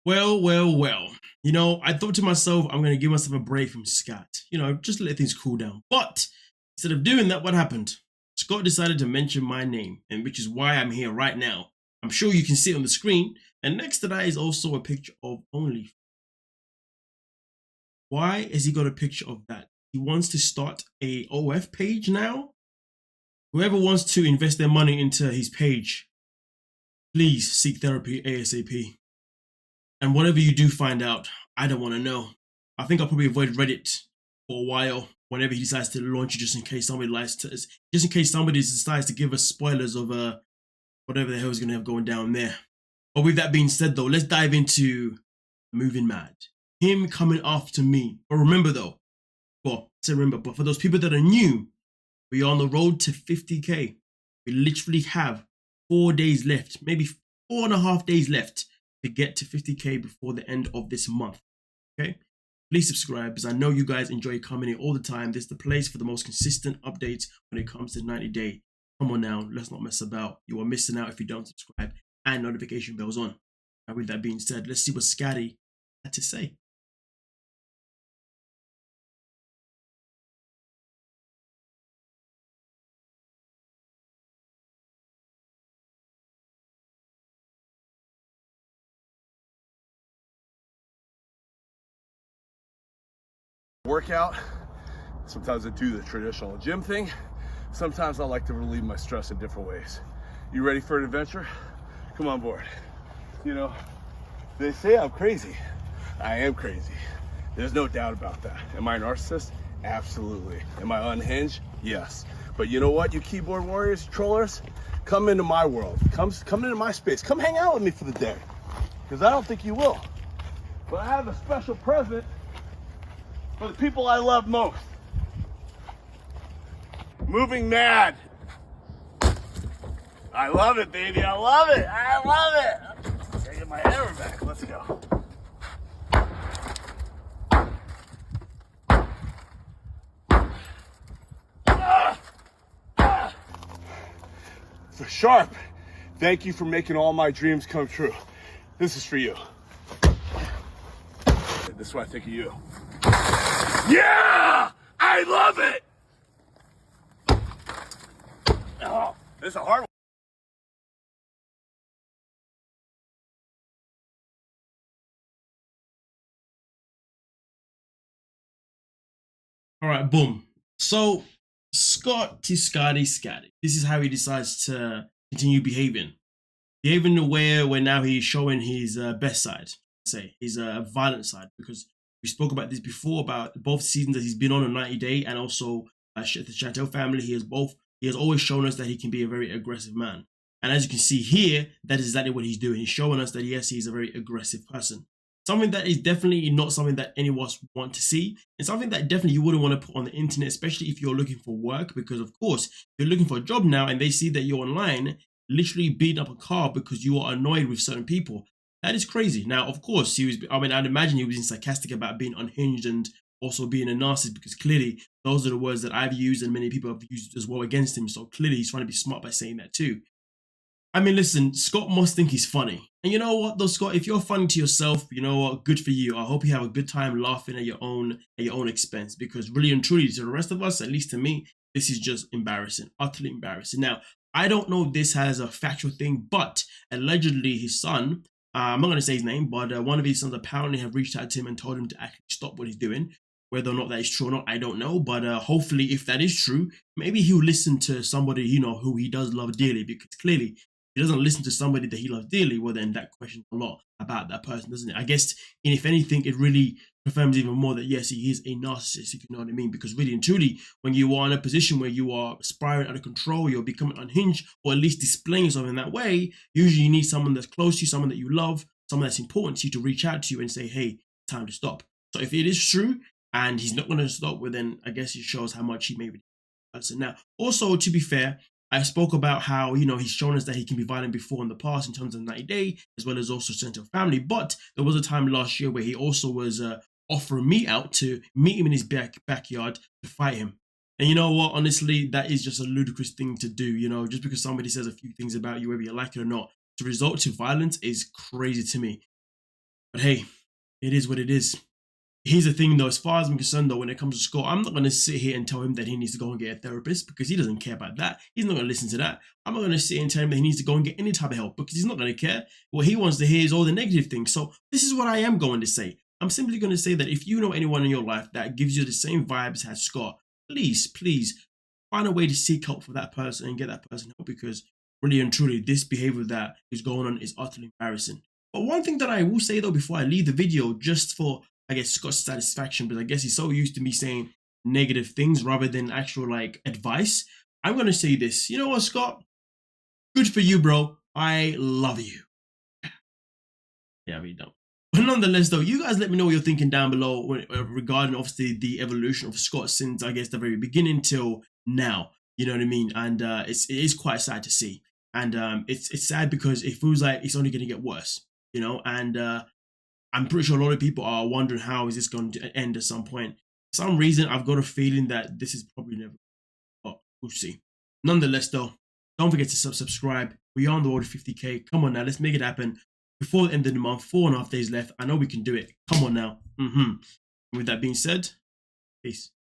Well. You know, I thought to myself, I'm going to give myself a break from Scott. You know, just to let things cool down. But instead of doing that, what happened? Scott decided to mention my name, and which is why I'm here right now. I'm sure you can see it on the screen. And next to that is also a picture of Only. Why has he got a picture of that? He wants to start a OF page now? Whoever wants to invest their money into his page, please seek therapy ASAP. And whatever you do find out, I don't want to know. I think I'll probably avoid Reddit for a while whenever he decides to launch it, just in case somebody decides to give us spoilers of whatever the hell is going to have going down there. But with that being said, though, let's dive into MovingMAD. Him coming after me. But remember, though, but for those people that are new, we are on the road to 50K. We literally have 4 days left, maybe 4.5 days left to get to 50K before the end of this month. Okay? Please subscribe, because I know you guys enjoy coming in all the time. This is the place for the most consistent updates when it comes to 90 day. Come on now, let's not mess about. You are missing out if you don't subscribe and notification bells on. And with that being said, let's see what Scotty had to say. Workout. Sometimes I do the traditional gym thing. Sometimes I like to relieve my stress in different ways. You ready for an adventure? Come on board. You know, they say I'm crazy. I am crazy. There's no doubt about that. Am I a narcissist? Absolutely. Am I unhinged? Yes. But you know what, you keyboard warriors, trollers? Come into my world. Come into my space. Come hang out with me for the day. Because I don't think you will. But I have a special present for the people I love most. MovingMAD. I love it, baby. I love it. I love it. Gotta get my hammer back. Let's go. For Sharp, thank you for making all my dreams come true. This is for you. This is what I think of you. Yeah! I love it! Oh, this is a hard one. All right, boom. So, Scotty. This is how he decides to continue behaving. Behaving the way where now he's showing his best side, say, his violent side, because we spoke about this before, about both seasons that he's been on a 90 day and also the Chantel family. He has always shown us that he can be a very aggressive man. And as you can see here, that is exactly what he's doing. He's showing us that yes, he's a very aggressive person. Something that is definitely not something that any of us want to see, and something that definitely you wouldn't want to put on the internet, especially if you're looking for work, because of course, if you're looking for a job now and they see that you're online, literally beating up a car because you are annoyed with certain people. That is crazy. Now, of course, I'd imagine he was being sarcastic about being unhinged and also being a narcissist, because clearly those are the words that I've used and many people have used as well against him. So clearly he's trying to be smart by saying that too. I mean, listen, Scott must think he's funny. And you know what, though, Scott, if you're funny to yourself, you know what, good for you. I hope you have a good time laughing at your own expense, because really and truly, to the rest of us, at least to me, this is just embarrassing, utterly embarrassing. Now, I don't know if this has a factual thing, but allegedly his son, I'm not going to say his name, but one of his sons apparently have reached out to him and told him to actually stop what he's doing. Whether or not that is true or not, I don't know. But hopefully, if that is true, maybe he'll listen to somebody, you know, who he does love dearly, because clearly he doesn't listen to somebody that he loves dearly. Well, then that questions a lot about that person, doesn't it? I guess, and if anything, it really confirms even more that yes, he is a narcissist, if you know what I mean. Because really and truly, when you are in a position where you are spiraling out of control, you're becoming unhinged, or at least displaying yourself in that way, usually you need someone that's close to you, someone that you love, someone that's important to you, to reach out to you and say, hey, time to stop. So if it is true and he's not going to stop, well, then I guess it shows how much he may be a person. Now, also, to be fair, I spoke about how, you know, he's shown us that he can be violent before in the past in terms of 90 Day, as well as also Chantel family. But there was a time last year where he also was offering me out to meet him in his backyard to fight him. And you know what? Honestly, that is just a ludicrous thing to do. You know, just because somebody says a few things about you, whether you like it or not, to resort to violence is crazy to me. But hey, it is what it is. Here's the thing though, as far as I'm concerned though, when it comes to Scott, I'm not going to sit here and tell him that he needs to go and get a therapist because he doesn't care about that. He's not going to listen to that. I'm not going to sit and tell him that he needs to go and get any type of help because he's not going to care. What he wants to hear is all the negative things. So this is what I am going to say. I'm simply going to say that if you know anyone in your life that gives you the same vibes as Scott, please find a way to seek help for that person and get that person help, because really and truly, this behavior that is going on is utterly embarrassing. But one thing that I will say though, before I leave the video, just for, I guess, Scott's satisfaction, but I guess he's so used to me saying negative things rather than actual like advice, I'm going to say this. You know what, Scott? Good for you, bro. I love you. Yeah, we don't. But nonetheless, though, you guys let me know what you're thinking down below regarding, obviously, the evolution of Scott since, I guess, the very beginning till now. You know what I mean? And it is quite sad to see. And it's sad because it feels like it's only going to get worse, you know? And I'm pretty sure a lot of people are wondering how is this going to end at some point. For some reason, I've got a feeling that this is probably never, but we'll see. Nonetheless, though, don't forget to subscribe. We are on the road to 50K. Come on now, let's make it happen. Before the end of the month, 4.5 days left. I know we can do it. Come on now. With that being said, peace.